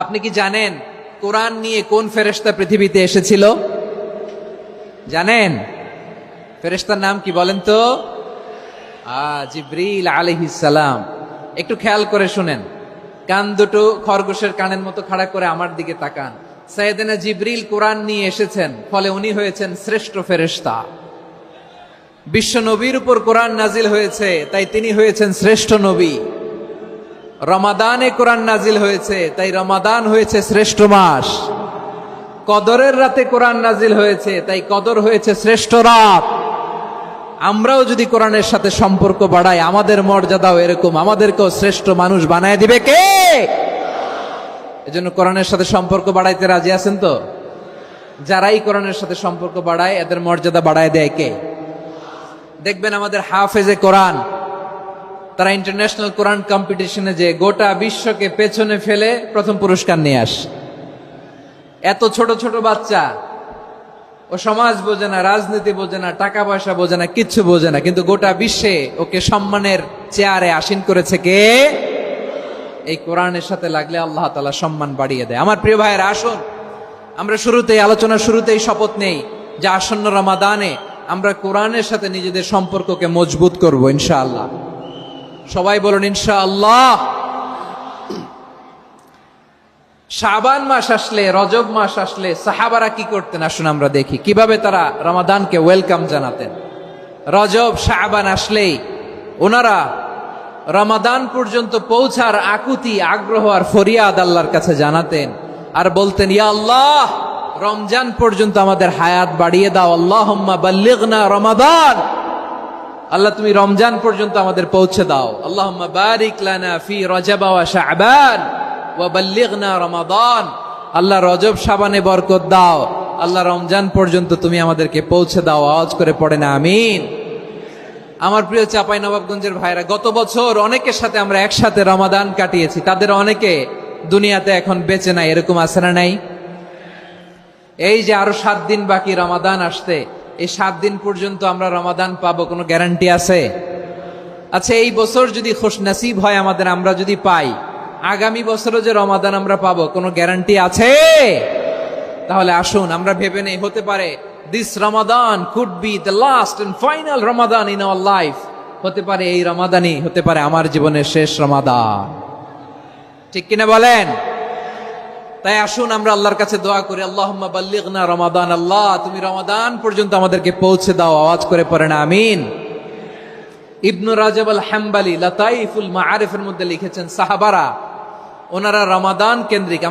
আপনি কি জানেন কোরআন নিয়ে কোন ফেরেশতা পৃথিবীতে এসেছিল? জানেন ফেরেশতার নাম কি বলেন তো? জিবরিল আলাইহিস সালাম। একটু খেয়াল করে শুনেন, কান দুটো খরগোশের কানের মতো খাড়া করে আমার দিকে তাকান। সাইয়েদনা জিবরিল কোরআন নিয়ে এসেছেন, ফলে উনি হয়েছেন শ্রেষ্ঠ ফেরেশতা। বিশ্ব নবীর উপর কোরআন নাজিল হয়েছে, তাই তিনি হয়েছেন শ্রেষ্ঠ নবী। রমাদানে কোরআন নাজিল হয়েছে, তাই রমাদান হয়েছে শ্রেষ্ঠ মাস। কদরের রাতে কোরআন নাজিল হয়েছে, তাই কদর হয়েছে শ্রেষ্ঠ রাত। আমরাও যদি কোরআনের সাথে সম্পর্ক বাড়াই, আমাদের মর্যাদাও এরকম, আমাদেরকেও শ্রেষ্ঠ মানুষ বানায় দিবে কে? এজন্য কোরআনের সাথে সম্পর্ক বাড়াইতে রাজি আছেন তো? যারাই কোরআনের সাথে সম্পর্ক বাড়ায়, এদের মর্যাদা বাড়ায় দেয় কে? দেখবেন আমাদের হাফেজে কোরআন, তারা ইন্টারন্যাশনাল কোরআন কম্পিটিশনে যে গোটা বিশ্বকে পেছনে ফেলে প্রথম পুরস্কার নিয়ে আসে। এত ছোট ছোট বাচ্চা, ও সমাজ বোঝে না, রাজনীতি বোঝে না, টাকা পয়সা বোঝে না, কিচ্ছু বোঝে না, কিন্তু গোটা বিশ্বে ওকে সম্মানের চেয়ারে আসীন করেছে কে? এই কোরআনের সাথে লাগলে আল্লাহ তাআলা সম্মান বাড়িয়ে দেয়। আমার প্রিয় ভাইয়েরা, আসুন আমরা আলোচনার শুরুতেই শপথ নেই যে আসন্ন রমাদানে আমরা কোরআনের সাথে নিজেদের সম্পর্ককে মজবুত করব ইনশাআল্লাহ। সবাই বলুন ইনশাআল্লাহ। শাবান মাস আসলে, রজব মাস আসলে সাহাবারা কি করতেন আসুন আমরা দেখি, কিভাবে তারা রমাদানকে ওয়েলকাম জানাতেন। রজব শাবান আসলেই ওনারা রমাদান পর্যন্ত পৌঁছার আকুতি, আগ্রহ আর ফরিয়াদ আল্লাহর কাছে জানাতেন আর বলতেন, ইয়া আল্লাহ, রমজান পর্যন্ত আমাদের হায়াত বাড়িয়ে দাও। আল্লাহুম্মা বাল্লিগনা রমাদান, আল্লাহ তুমি রমজান পর্যন্ত আমাদের পৌঁছে দাও। আল্লাহুম্মা বারিক লানা ফি রজব ওয়া শাবান ওয়া বাল্লিগনা রমাদান, আল্লাহ রজব শাবানে বরকত দাও, আল্লাহ রমজান পর্যন্ত তুমি আমাদেরকে পৌঁছে দাও। আওয়াজ করে পড়ে না আমিন। আমার প্রিয় চাঁপাইনবাবগঞ্জের ভাইরা, গত বছর অনেকের সাথে আমরা একসাথে রমাদান কাটিয়েছি, তাদের অনেকে দুনিয়াতে এখন বেঁচে নাই, এরকম আছে না নাই? এই যে আরো 7 দিন বাকি রমাদান আসতে, এই 7 দিন পর্যন্ত আমরা রমাদান পাবো, কোনো গ্যারান্টি আছে? আচ্ছা, এই বছর যদি খুশনসিব হয় আমাদের, আমরা যদি পাই, আগামী বছরও যে রমাদান আমরা পাবো, কোনো গ্যারান্টি আছে? তাহলে আসুন আমরা ভেবে নেই, হতে পারে this Ramadan could be the last and final Ramadan in our life. হতে পারে এই রমাদানই হতে পারে আমার জীবনের শেষ রমাদান। ঠিক কিনা বলেন? তাই আসুন আমরা আল্লাহর কাছে দোয়া করি, আল্লাহুম্মা বাল্লিগনা রমাদান, আল্লাহ তুমি রমাদান পর্যন্ত আমাদেরকে পৌঁছে দাও। আওয়াজ করে পড়েন আমিন। ইবনু রাজব আল হাম্বালি লাতাইফুল মাআরিফের মধ্যে লিখেছেন, সাহাবারা ওনারা রমাদান কেন্দ্রিক